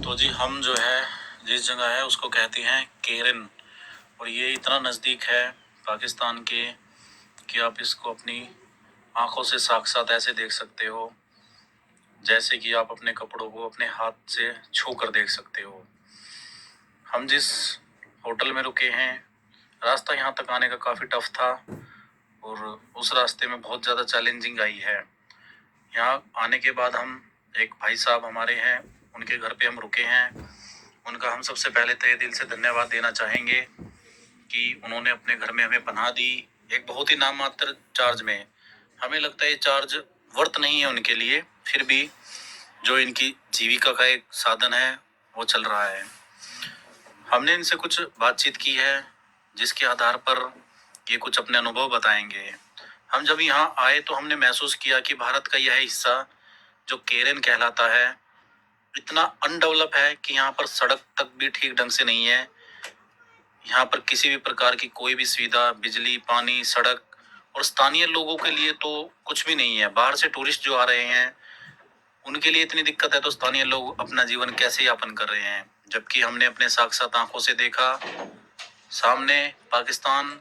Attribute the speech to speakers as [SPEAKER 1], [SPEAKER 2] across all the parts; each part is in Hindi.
[SPEAKER 1] तो जी हम जो है जिस जगह है उसको कहते हैं केरन, और ये इतना नज़दीक है पाकिस्तान के कि आप इसको अपनी आंखों से साक्षात ऐसे देख सकते हो जैसे कि आप अपने कपड़ों को अपने हाथ से छू कर देख सकते हो। हम जिस होटल में रुके हैं, रास्ता यहाँ तक आने का काफ़ी टफ था और उस रास्ते में बहुत ज़्यादा चैलेंजिंग आई है। यहाँ आने के बाद हम एक भाई साहब हमारे हैं, उनके घर पे हम रुके हैं। उनका हम सबसे पहले तहे दिल से धन्यवाद देना चाहेंगे कि उन्होंने अपने घर में हमें पनाह दी, एक बहुत ही नाम मात्र चार्ज में। हमें लगता है ये चार्ज वर्थ नहीं है उनके लिए, फिर भी जो इनकी जीविका का एक साधन है वो चल रहा है। हमने इनसे कुछ बातचीत की है जिसके आधार पर ये कुछ अपने अनुभव बताएंगे। हम जब यहाँ आए तो हमने महसूस किया कि भारत का यह हिस्सा जो केरन कहलाता है इतना अनडेवलप है कि यहाँ पर सड़क तक भी ठीक ढंग से नहीं है। यहाँ पर किसी भी प्रकार की कोई भी सुविधा, बिजली, पानी, सड़क, और स्थानीय लोगों के लिए तो कुछ भी नहीं है। बाहर से टूरिस्ट जो आ रहे हैं उनके लिए इतनी दिक्कत है तो स्थानीय लोग अपना जीवन कैसे यापन कर रहे हैं। जबकि हमने अपने साक्षात आंखों से देखा, सामने पाकिस्तान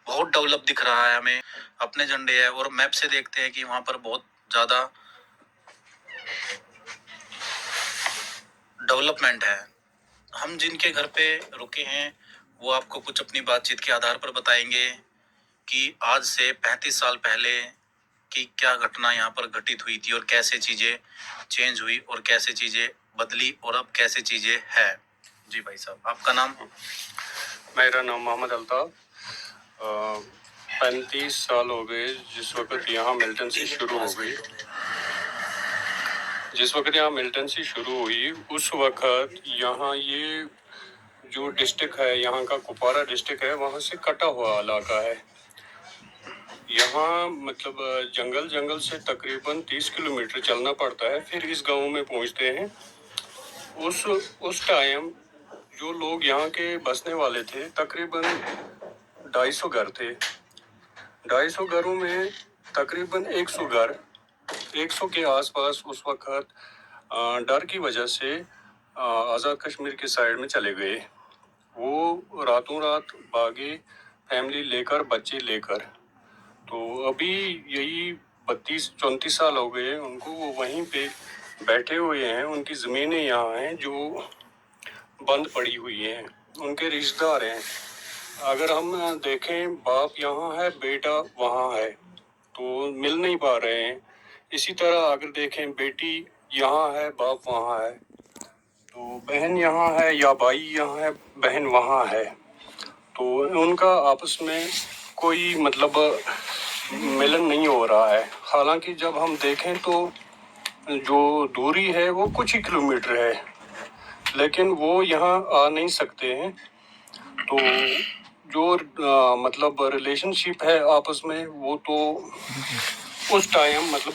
[SPEAKER 1] बहुत डेवलप दिख रहा है हमें। अपने झंडे है और मैप से देखते हैं कि वहां पर बहुत ज्यादा डेवलपमेंट है। हम जिनके घर पे रुके हैं वो आपको कुछ अपनी बातचीत के आधार पर बताएंगे कि आज से 35 साल पहले की क्या घटना यहाँ पर घटित हुई थी और कैसे चीजें चेंज हुई और कैसे चीजें बदली और अब कैसे चीजें है। जी भाई साहब, आपका नाम?
[SPEAKER 2] मेरा नाम मोहम्मद अल्ताफ। 35 साल हो गए जिस वक्त यहाँ मिलिटेंसी शुरू हो गई। जिस वक्त यहाँ मिलिटेंसी शुरू हुई उस वक्त यहाँ ये जो डिस्ट्रिक्ट है, यहाँ का कुपवारा डिस्ट्रिक्ट है, वहाँ से कटा हुआ इलाका है। यहाँ मतलब जंगल से तकरीबन 30 किलोमीटर चलना पड़ता है, फिर इस गांव में पहुँचते हैं। उस टाइम जो लोग यहाँ के बसने वाले थे तकरीबन 250 घर थे। 250 घरों में तकरीबन 100 घर, 100 के आसपास उस वक्त डर की वजह से आज़ाद कश्मीर के साइड में चले गए। वो रातों रात भागे, फैमिली लेकर, बच्चे लेकर। तो अभी यही 32-34 साल हो गए उनको, वो वहीं पे बैठे हुए हैं। उनकी ज़मीनें यहाँ हैं जो बंद पड़ी हुई हैं, उनके रिश्तेदार हैं। अगर हम देखें, बाप यहाँ है, बेटा वहाँ है, तो मिल नहीं पा रहे हैं। इसी तरह अगर देखें, बेटी यहाँ है, बाप वहाँ है, तो बहन यहाँ है या भाई यहाँ है, बहन वहाँ है, तो उनका आपस में कोई मतलब मिलन नहीं हो रहा है। हालांकि जब हम देखें तो जो दूरी है वो कुछ ही किलोमीटर है, लेकिन वो यहाँ आ नहीं सकते हैं। तो जो मतलब रिलेशनशिप है आपस में, वो तो उस टाइम मतलब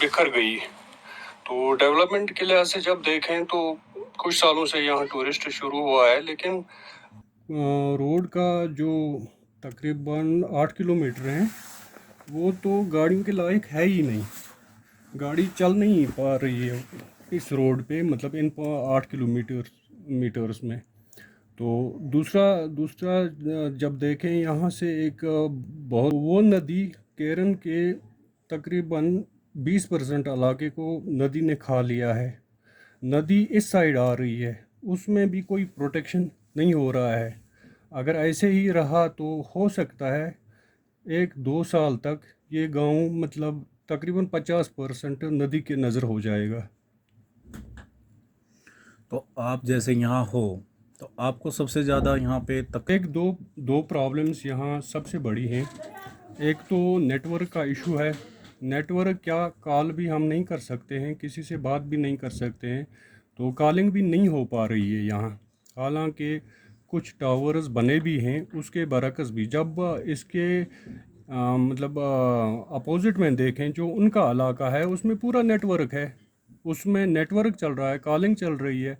[SPEAKER 2] बिखर गई। तो डेवलपमेंट के लिहाज से जब देखें तो कुछ सालों से यहाँ टूरिस्ट शुरू हुआ है, लेकिन रोड का जो तकरीबन 8 किलोमीटर है वो तो गाड़ियों के लायक है ही नहीं। गाड़ी चल नहीं पा रही है इस रोड पे, मतलब इन 8 किलोमीटर्स में। तो दूसरा जब देखें यहाँ से एक बहुत वो नदी केरन के तकरीबन 20% इलाके को नदी ने खा लिया है। नदी इस साइड आ रही है, उसमें भी कोई प्रोटेक्शन नहीं हो रहा है। अगर ऐसे ही रहा तो हो सकता है 1-2 साल तक ये गांव मतलब तकरीबन 50% नदी के नज़र हो जाएगा।
[SPEAKER 1] तो आप जैसे यहाँ हो तो आपको सबसे ज़्यादा यहाँ पे
[SPEAKER 2] एक दो प्रॉब्लम्स यहाँ सबसे बड़ी हैं। एक तो नेटवर्क का इशू है। नेटवर्क क्या, कॉल भी हम नहीं कर सकते हैं, किसी से बात भी नहीं कर सकते हैं, तो कॉलिंग भी नहीं हो पा रही है यहाँ। हालांकि कुछ टावर्स बने भी हैं, उसके बरक्स भी जब इसके मतलब अपोजिट में देखें, जो उनका इलाका है उसमें पूरा नेटवर्क है, उसमें नेटवर्क चल रहा है, कॉलिंग चल रही है।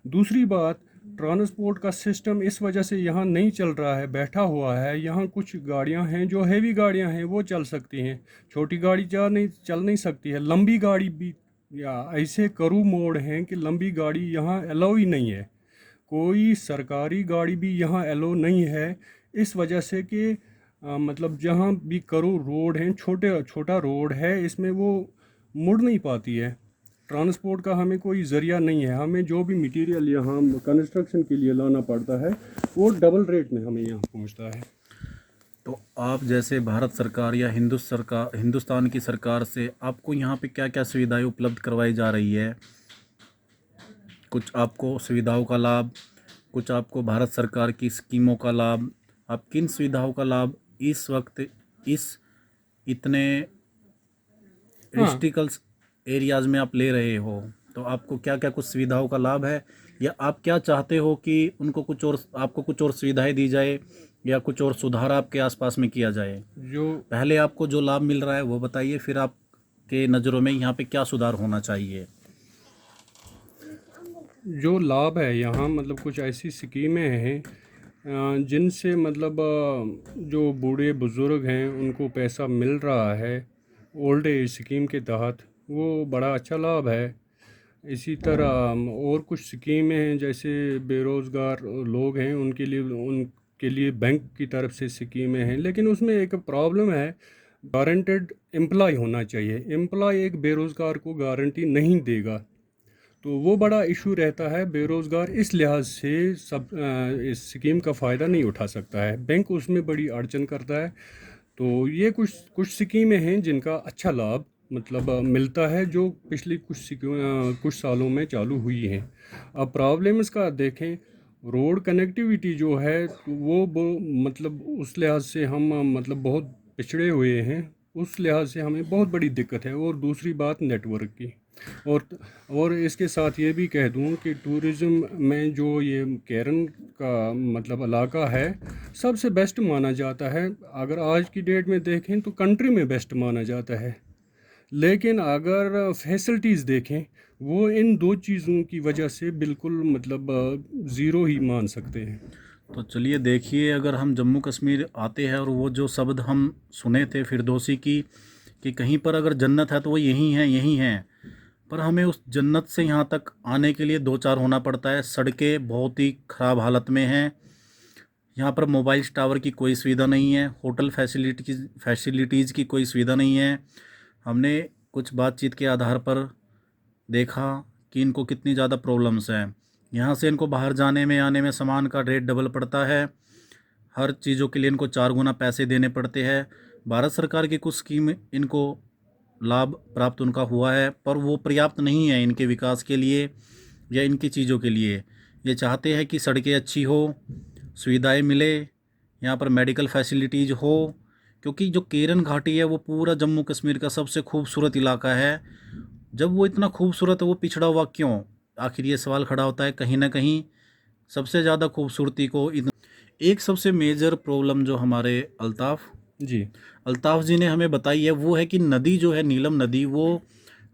[SPEAKER 2] दूसरी बात, ट्रांसपोर्ट का सिस्टम इस वजह से यहाँ नहीं चल रहा है, बैठा हुआ है। यहाँ कुछ गाड़ियाँ हैं जो हैवी गाड़ियाँ हैं वो चल सकती हैं, छोटी गाड़ी चल नहीं सकती है। लंबी गाड़ी भी
[SPEAKER 3] या ऐसे करू मोड़ हैं कि लंबी गाड़ी यहाँ अलाउ ही नहीं है। कोई सरकारी गाड़ी भी यहाँ अलाउ नहीं है, इस वजह से कि मतलब जहाँ भी करू रोड हैं, छोटा रोड है, इसमें वो मुड़ नहीं पाती है। ट्रांसपोर्ट का हमें कोई ज़रिया नहीं है। हमें जो भी मटेरियल यहाँ कंस्ट्रक्शन के लिए लाना पड़ता है वो डबल रेट में हमें यहाँ पहुँचता है।
[SPEAKER 1] तो आप जैसे भारत सरकार या हिंदुस्तान की सरकार से आपको यहाँ पे क्या क्या सुविधाएं उपलब्ध करवाई जा रही है? कुछ आपको सुविधाओं का लाभ, कुछ आपको भारत सरकार की स्कीमों का लाभ, आप किन सुविधाओं का लाभ इस वक्त इस इतने
[SPEAKER 3] हाँ,
[SPEAKER 1] रिस्ट्रिकल्स एरियाज में आप ले रहे हो? तो आपको क्या क्या कुछ सुविधाओं का लाभ है, या आप क्या चाहते हो कि उनको कुछ और, आपको कुछ और सुविधाएं दी जाए या कुछ और सुधार आपके आसपास में किया जाए?
[SPEAKER 3] जो
[SPEAKER 1] पहले आपको जो लाभ मिल रहा है वो बताइए, फिर आपके नज़रों में यहाँ पे क्या सुधार होना चाहिए?
[SPEAKER 3] जो लाभ है यहाँ, मतलब कुछ ऐसी स्कीमें हैं जिनसे मतलब जो बूढ़े बुज़ुर्ग हैं उनको पैसा मिल रहा है ओल्ड एज स्कीम के तहत, वो बड़ा अच्छा लाभ है। इसी तरह और कुछ स्कीमें हैं, जैसे बेरोज़गार लोग हैं उनके लिए बैंक की तरफ से स्कीमें हैं, लेकिन उसमें एक प्रॉब्लम है, गारंटेड एम्प्लॉय होना चाहिए। एम्प्लॉय एक बेरोज़गार को गारंटी नहीं देगा, तो वो बड़ा इशू रहता है। बेरोज़गार इस लिहाज से इस स्कीम का फ़ायदा नहीं उठा सकता है, बैंक उसमें बड़ी अड़चन करता है। तो ये कुछ कुछ स्कीमें हैं जिनका अच्छा लाभ मतलब मिलता है, जो पिछली कुछ सालों में चालू हुई हैं। अब प्रॉब्लम इसका देखें, रोड कनेक्टिविटी जो है तो मतलब उस लिहाज से हम मतलब बहुत पिछड़े हुए हैं, उस लिहाज से हमें बहुत बड़ी दिक्कत है। और दूसरी बात नेटवर्क की। और और इसके साथ ये भी कह दूं कि टूरिज़्म में जो ये केरन का मतलब इलाका है, सबसे बेस्ट माना जाता है। अगर आज की डेट में देखें तो कंट्री में बेस्ट माना जाता है, लेकिन अगर फैसिलिटीज़ देखें, वो इन दो चीज़ों की वजह से बिल्कुल मतलब ज़ीरो ही मान सकते हैं।
[SPEAKER 1] तो चलिए देखिए, अगर हम जम्मू कश्मीर आते हैं और वो जो शब्द हम सुने थे फिरदौसी की कि कहीं पर अगर जन्नत है तो वो यहीं है, पर हमें उस जन्नत से यहाँ तक आने के लिए दो चार होना पड़ता है। सड़कें बहुत ही ख़राब हालत में हैं, यहाँ पर मोबाइल टावर की कोई सुविधा नहीं है, होटल फैसिलिटीज़ की कोई सुविधा नहीं है। हमने कुछ बातचीत के आधार पर देखा कि इनको कितनी ज़्यादा प्रॉब्लम्स हैं। यहाँ से इनको बाहर जाने में आने में सामान का रेट डबल पड़ता है, हर चीज़ों के लिए इनको 4 गुना पैसे देने पड़ते हैं। भारत सरकार की कुछ स्कीम इनको लाभ प्राप्त उनका हुआ है, पर वो पर्याप्त नहीं है इनके विकास के लिए या इनकी चीज़ों के लिए। ये चाहते हैं कि सड़कें अच्छी हो, सुविधाएं मिले, यहाँ पर मेडिकल फैसिलिटीज़ हो, क्योंकि जो केरन घाटी है वो पूरा जम्मू कश्मीर का सबसे खूबसूरत इलाका है। जब वो इतना खूबसूरत है, वो पिछड़ा हुआ क्यों? आखिर ये सवाल खड़ा होता है। कहीं ना कहीं सबसे ज़्यादा खूबसूरती को एक सबसे मेजर प्रॉब्लम जो हमारे
[SPEAKER 3] जी,
[SPEAKER 1] अल्ताफ़ जी ने हमें बताई है वो है कि नदी जो है, नीलम नदी, वो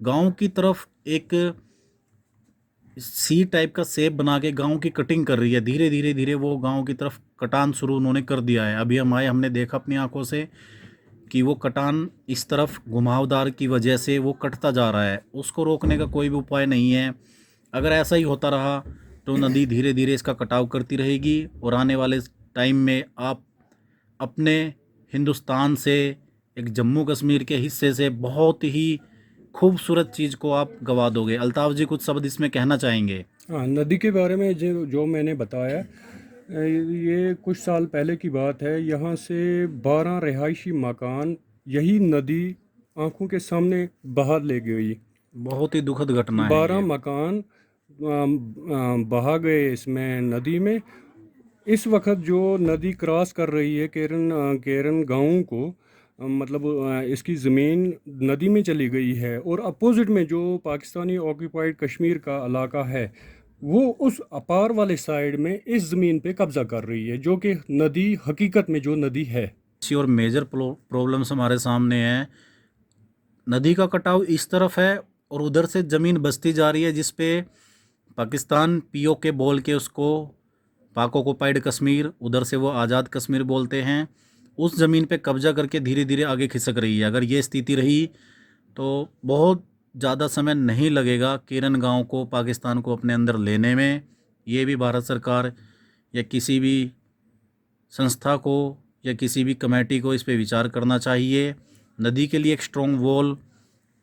[SPEAKER 1] गांव की तरफ एक सी टाइप का शेप बना के गांव की कटिंग कर रही है। धीरे धीरे वो गांव की तरफ कटान शुरू उन्होंने कर दिया है। अभी हम आए, हमने देखा अपनी आंखों से कि वो कटान इस तरफ घुमावदार की वजह से वो कटता जा रहा है। उसको रोकने का कोई भी उपाय नहीं है। अगर ऐसा ही होता रहा तो नदी धीरे धीरे इसका कटाव करती रहेगी और आने वाले टाइम में आप अपने हिंदुस्तान से, एक जम्मू कश्मीर के हिस्से से बहुत ही खूबसूरत चीज़ को आप गवा दोगे। अल्ताफ़ जी कुछ शब्द इसमें कहना चाहेंगे?
[SPEAKER 3] हाँ, नदी के बारे में जो मैंने बताया, ये कुछ साल पहले की बात है। यहाँ से 12 रिहायशी मकान यही नदी आंखों के सामने बहा ले गई।
[SPEAKER 1] बहुत ही दुखद घटना है
[SPEAKER 3] 12
[SPEAKER 1] ये।
[SPEAKER 3] मकान बहा गए इसमें नदी में। इस वक्त जो नदी क्रॉस कर रही है केरन गाँव को, मतलब इसकी ज़मीन नदी में चली गई है, और अपोजिट में जो पाकिस्तानी ऑक्यूपाइड कश्मीर का इलाका है, वो उस अपार वाले साइड में इस ज़मीन पे कब्ज़ा कर रही है, जो कि नदी हकीकत में जो नदी है।
[SPEAKER 1] अच्छी और मेजर प्रॉब्लम्स हमारे सामने हैं। नदी का कटाव इस तरफ है और उधर से ज़मीन बसती जा रही है, जिस पे पाकिस्तान पीओके बोल के उसको, पाक ऑक्युपाइड कश्मीर, उधर से वो आज़ाद कश्मीर बोलते हैं, उस ज़मीन पे कब्जा करके धीरे धीरे आगे खिसक रही है। अगर ये स्थिति रही तो बहुत ज़्यादा समय नहीं लगेगा केरन गांव को पाकिस्तान को अपने अंदर लेने में। ये भी भारत सरकार या किसी भी संस्था को या किसी भी कमेटी को इस पे विचार करना चाहिए। नदी के लिए एक स्ट्रॉन्ग वॉल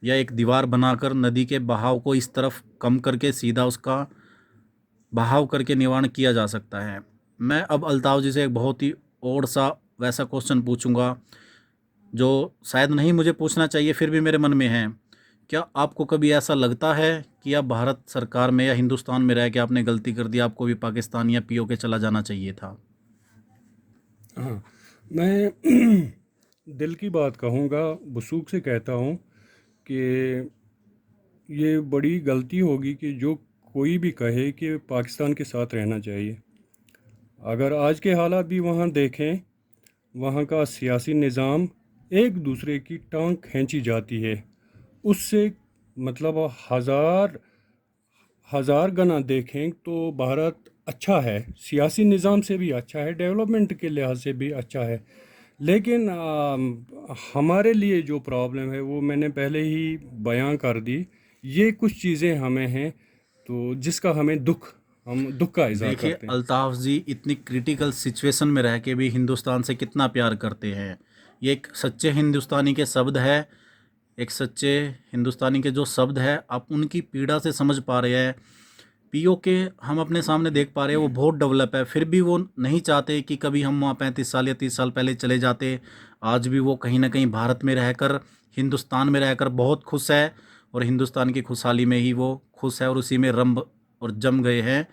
[SPEAKER 1] या एक दीवार बनाकर नदी के बहाव को इस तरफ कम करके सीधा उसका बहाव करके निवारण किया जा सकता है। मैं अब अल्ताफ़ जी से एक बहुत ही और सा वैसा क्वेश्चन पूछूंगा जो शायद नहीं मुझे पूछना चाहिए, फिर भी मेरे मन में है। क्या आपको कभी ऐसा लगता है कि आप भारत सरकार में या हिंदुस्तान में रह के आपने गलती कर दी, आपको भी पाकिस्तान या पीओके चला जाना चाहिए था?
[SPEAKER 3] हाँ, मैं दिल की बात कहूँगा, वसूख से कहता हूँ कि ये बड़ी गलती होगी कि जो कोई भी कहे कि पाकिस्तान के साथ रहना चाहिए। अगर आज के हालात भी वहाँ देखें, वहाँ का सियासी निज़ाम एक दूसरे की टांग खींची जाती है, उससे मतलब हज़ार गना देखें तो भारत अच्छा है, सियासी निज़ाम से भी अच्छा है, डेवलपमेंट के लिहाज से भी अच्छा है। लेकिन हमारे लिए जो प्रॉब्लम है वो मैंने पहले ही बयां कर दी। ये कुछ चीज़ें हमें हैं तो जिसका हम दुख का इजहार
[SPEAKER 1] देखिए
[SPEAKER 3] करते हैं।
[SPEAKER 1] अल्ताफ़ जी इतनी क्रिटिकल सिचुएशन में रह के भी हिंदुस्तान से कितना प्यार करते हैं। ये एक सच्चे हिंदुस्तानी के शब्द है, एक सच्चे हिंदुस्तानी के जो शब्द है आप उनकी पीड़ा से समझ पा रहे हैं। पीओके हम अपने सामने देख पा रहे हैं वो बहुत डेवलप है, फिर भी वो नहीं चाहते कि कभी हम वहाँ 35 साल या 30 साल पहले चले जाते। आज भी वो कहीं ना कहीं भारत में रहकर, हिंदुस्तान में रहकर बहुत खुश है और हिंदुस्तान की खुशहाली में ही वो खुश है और उसी में रंब और जम गए हैं।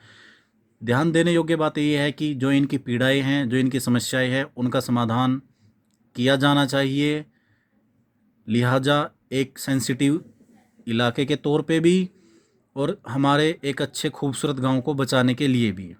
[SPEAKER 1] ध्यान देने योग्य बात ये है कि जो इनकी पीड़ाएं हैं, जो इनकी समस्याएं हैं, उनका समाधान किया जाना चाहिए। लिहाजा एक सेंसिटिव इलाके के तौर पे भी और हमारे एक अच्छे खूबसूरत गांव को बचाने के लिए भी।